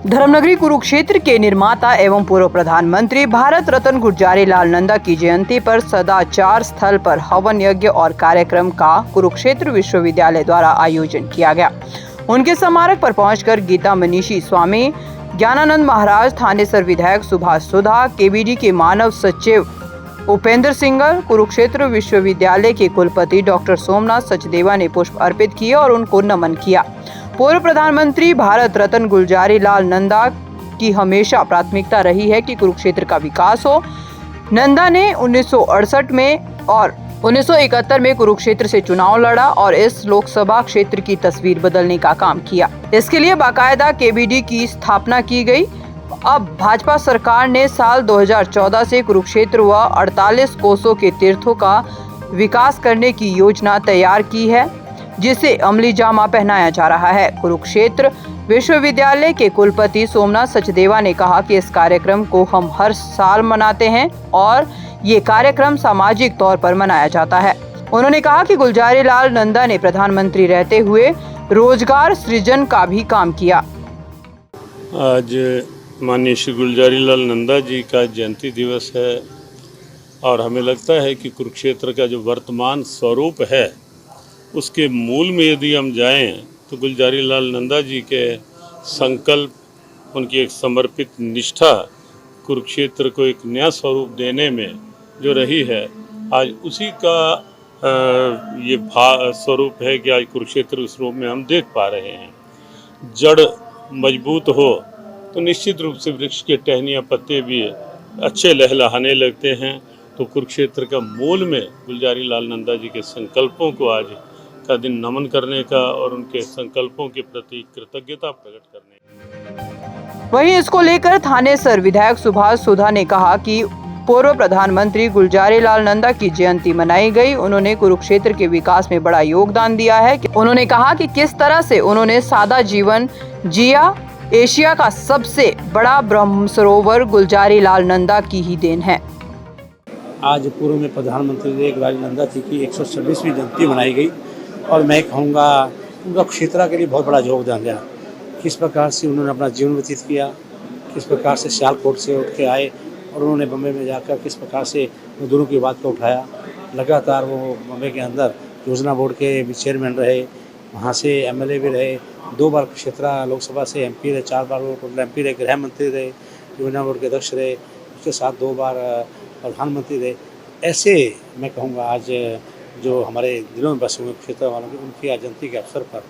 धर्मनगरी कुरुक्षेत्र के निर्माता एवं पूर्व प्रधानमंत्री भारत रत्न गुलजारी लाल नंदा की जयंती पर सदाचार स्थल पर हवन यज्ञ और कार्यक्रम का कुरुक्षेत्र विश्वविद्यालय द्वारा आयोजन किया गया। उनके स्मारक पर पहुंचकर गीता मनीषी स्वामी ज्ञानानंद महाराज, थानेसर विधायक सुभाष सुधा, केबीडी के मानव सचिव उपेंद्र सिंगर, कुरुक्षेत्र विश्वविद्यालय के कुलपति डॉक्टर सोमनाथ सचदेवा ने पुष्प अर्पित किए और उनको नमन किया। पूर्व प्रधानमंत्री भारत रत्न गुलजारी लाल नंदा की हमेशा प्राथमिकता रही है कि कुरुक्षेत्र का विकास हो। नंदा ने 1968 में और 1971 में कुरुक्षेत्र से चुनाव लड़ा और इस लोकसभा क्षेत्र की तस्वीर बदलने का काम किया। इसके लिए बाकायदा केबीडी की स्थापना की गई। अब भाजपा सरकार ने साल 2014 से कुरुक्षेत्र व 48 कोसों के तीर्थों का विकास करने की योजना तैयार की है, जिसे अमली जामा पहनाया जा रहा है। कुरुक्षेत्र विश्वविद्यालय के कुलपति सोमनाथ सचदेवा ने कहा कि इस कार्यक्रम को हम हर साल मनाते हैं और ये कार्यक्रम सामाजिक तौर पर मनाया जाता है। उन्होंने कहा कि गुलजारी लाल नंदा ने प्रधानमंत्री रहते हुए रोजगार सृजन का भी काम किया। आज माननीय श्री गुलजारी लाल नंदा जी का जयंती दिवस है और हमें लगता है कि कुरुक्षेत्र का जो वर्तमान स्वरूप है उसके मूल में यदि हम जाएं तो गुलजारी लाल नंदा जी के संकल्प, उनकी एक समर्पित निष्ठा कुरुक्षेत्र को एक नया स्वरूप देने में जो रही है, आज उसी का ये स्वरूप है कि आज कुरुक्षेत्र उस रूप में हम देख पा रहे हैं। जड़ मजबूत हो तो निश्चित रूप से वृक्ष के टहनियाँ पत्ते भी अच्छे लहलहाने लगते हैं। तो कुरुक्षेत्र का मूल में गुलजारी लाल नंदा जी के संकल्पों को आज का दिन नमन करने का और उनके संकल्पों के प्रति कृतज्ञता प्रकट करने। वहीं इसको लेकर थानेसर विधायक सुभाष सुधा ने कहा कि पूर्व प्रधानमंत्री गुलजारी लाल नंदा की जयंती मनाई गई। उन्होंने कुरुक्षेत्र के विकास में बड़ा योगदान दिया है। उन्होंने कहा कि किस तरह से उन्होंने सादा जीवन जिया। एशिया का सबसे बड़ा ब्रह्म सरोवर गुलजारी लाल नंदा की ही देन है। आज पूर्व में प्रधानमंत्री गुलजारी नंदा जी की 126वीं जयंती मनाई गई और मैं कहूँगा उनका क्षेत्र के लिए बहुत बड़ा योगदान दिया। किस प्रकार से उन्होंने अपना जीवन व्यतीत किया, किस प्रकार से सियालकोट से उठ के आए और उन्होंने बम्बई में जाकर किस प्रकार से मजदूरों की बात को उठाया। लगातार वो बम्बई के अंदर योजना बोर्ड के भी चेयरमैन रहे, वहाँ से एमएलए भी रहे, 2 बार क्षेत्र लोकसभा से एमपी रहे, 4 बार वो एमपी रहे, गृह मंत्री रहे, योजना बोर्ड के अध्यक्ष रहे, उसके साथ 2 बार प्रधानमंत्री रहे। ऐसे मैं कहूँगा आज जो हमारे दिलों में बसे हुए क्षेत्र वालों की उनकी आज जयंती के अवसर पर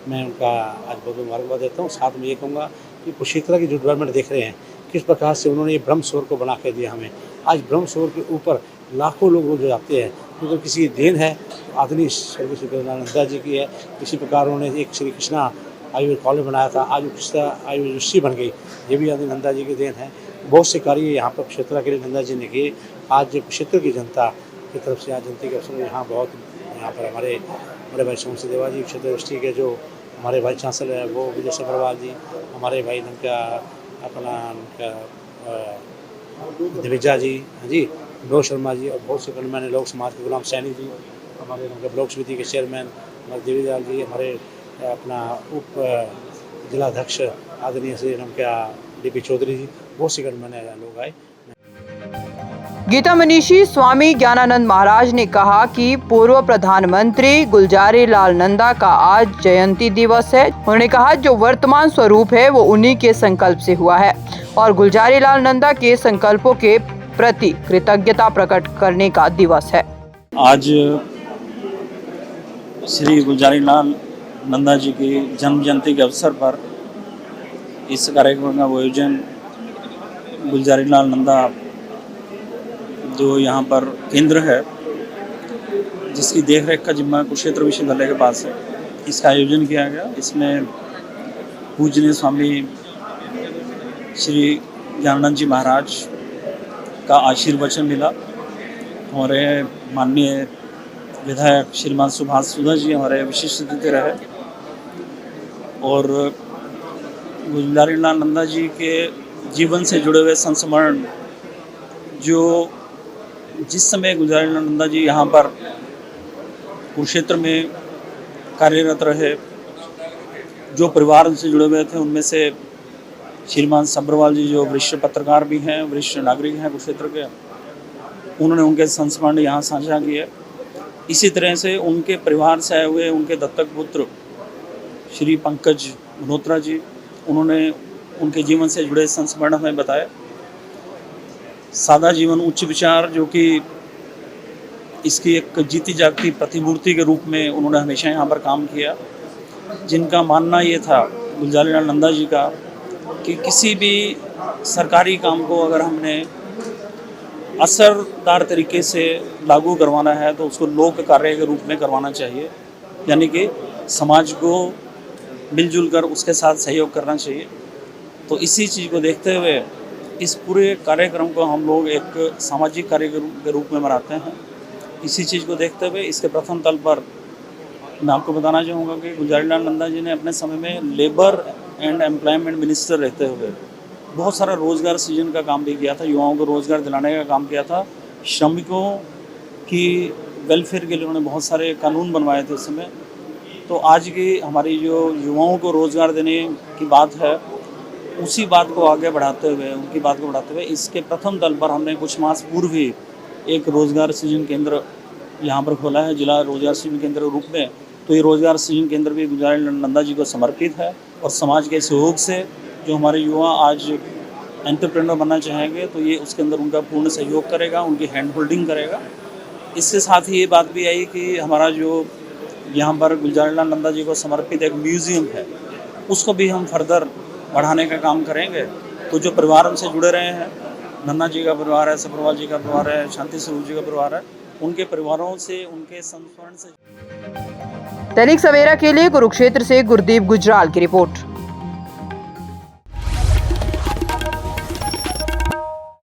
मैं उनका आज बहुत मुबारकबाद देता हूँ। साथ में ये कहूँगा कि कुरुक्षेत्र की जो डेवलपमेंट देख रहे हैं, किस प्रकार से उन्होंने ये ब्रह्म सरोवर को बना के दिया हमें। आज ब्रह्म सरोवर के ऊपर लाखों लोग रोज जाते हैं, क्योंकि किसी की देन है आदरणीय स्वर्गीय श्री गुलजारी नंदा जी की है। इसी प्रकार उन्होंने एक श्री कृष्णा आयुर्वेद कॉलेज बनाया था, आज कृष्णा आयुर्वेद यूनिवर्सिटी बन गई, ये भी आदरणीय नंदा जी की देन है। बहुत से कार्य यहाँ पर क्षेत्र के लिए नंदा जी ने किए। आज क्षेत्र की जनता की तरफ से आज जयंती के अवसर में यहाँ पर हमारे भाई सोम सचदेवा जी, क्षेत्र यूनिवर्सिटी के जो हमारे भाई चांसलर है वो विजय सब्रवाल जी, हमारे भाई उनका दिविजा जी, हाँ जी, विनोद शर्मा जी और बहुत से गणमान्य लोक समाज के गुलाम सैनी जी, हमारे उनके ब्लॉक समिति के चेयरमैन हमारे दिविजा जी, हमारे अपना उप जिलाध्यक्ष आदरणीय श्री उनका डीपी चौधरी जी, बहुत से गणमान्य लोग आए। गीता मनीषी स्वामी ज्ञानानंद महाराज ने कहा कि पूर्व प्रधानमंत्री गुलजारी लाल नंदा का आज जयंती दिवस है। उन्होंने कहा जो वर्तमान स्वरूप है वो उन्हीं के संकल्प से हुआ है और गुलजारी लाल नंदा के संकल्पों के प्रति कृतज्ञता प्रकट करने का दिवस है। आज श्री गुलजारी लाल नंदा जी की जन्म जयंती के अवसर पर इस कार्यक्रम का आयोजन गुलजारी लाल नंदा जो यहाँ पर केंद्र है जिसकी देखरेख का जिम्मा कुरुक्षेत्र विश्वविद्यालय के पास है, इसका आयोजन किया गया। इसमें पूजनीय स्वामी श्री ज्ञानानंद जी महाराज का आशीर्वचन मिला। हमारे माननीय विधायक श्रीमान सुभाष सुधा जी हमारे विशिष्ट अतिथि रहे और गुलजारी लाल नंदा जी के जीवन से जुड़े हुए संस्मरण जो जिस समय गुलजारी लाल नंदा जी यहाँ पर कुरुक्षेत्र में कार्यरत रहे, जो परिवार से जुड़े हुए थे उनमें से श्रीमान सब्रवाल जी जो वरिष्ठ पत्रकार भी हैं, वरिष्ठ नागरिक हैं कुरुक्षेत्र के, उन्होंने उनके संस्मरण यहाँ साझा किए। इसी तरह से उनके परिवार से आए हुए उनके दत्तक पुत्र श्री पंकज मल्होत्रा जी, उन्होंने उनके जीवन से जुड़े संस्मरण हमें बताए। सादा जीवन उच्च विचार, जो कि इसकी एक जीती जागती प्रतिमूर्ति के रूप में उन्होंने हमेशा यहाँ पर काम किया। जिनका मानना ये था, गुलजारीलाल नंदा जी का, कि किसी भी सरकारी काम को अगर हमने असरदार तरीके से लागू करवाना है तो उसको लोक कार्य के रूप में करवाना चाहिए, यानी कि समाज को मिलजुल कर उसके साथ सहयोग करना चाहिए। तो इसी चीज़ को देखते हुए इस पूरे कार्यक्रम को हम लोग एक सामाजिक कार्य के रूप में मनाते हैं। इसी चीज़ को देखते हुए इसके प्रथम तल पर मैं आपको बताना चाहूँगा कि गुलजारीलाल नंदा जी ने अपने समय में लेबर एंड एम्प्लॉयमेंट मिनिस्टर रहते हुए बहुत सारा रोज़गार सृजन का काम भी किया था, युवाओं को रोज़गार दिलाने का काम किया था। श्रमिकों की वेलफेयर के लिए उन्होंने बहुत सारे कानून बनवाए थे उस समय। तो आज की हमारी जो युवाओं को रोज़गार देने की बात है, उसी बात को आगे बढ़ाते हुए, उनकी बात को बढ़ाते हुए इसके प्रथम तल पर हमने कुछ मास पूर्व ही एक रोज़गार सृजन केंद्र यहाँ पर खोला है, जिला रोज़गार सृजन केंद्र के रूप में। तो ये रोज़गार सृजन केंद्र भी गुलजारीलाल नंदा जी को समर्पित है और समाज के सहयोग से जो हमारे युवा आज एंटरप्रेन्योर बनना चाहेंगे तो ये उसके अंदर उनका पूर्ण सहयोग करेगा, उनकी हैंड होल्डिंग करेगा। इसके साथ ही ये बात भी आई कि हमारा जो यहाँ पर गुलजारीलाल नंदा जी को समर्पित एक म्यूज़ियम है, उसको भी हम फर्दर बढ़ाने का काम करेंगे। तो जो परिवार उनसे जुड़े रहे हैं, नन्ना जी का परिवार है, सब्रवाल जी का परिवार है, शांति स्वरूप जी का परिवार है, उनके परिवारों से, उनके संस्मरण से। दैनिक सवेरा के लिए कुरुक्षेत्र से गुरदीप गुजराल की रिपोर्ट।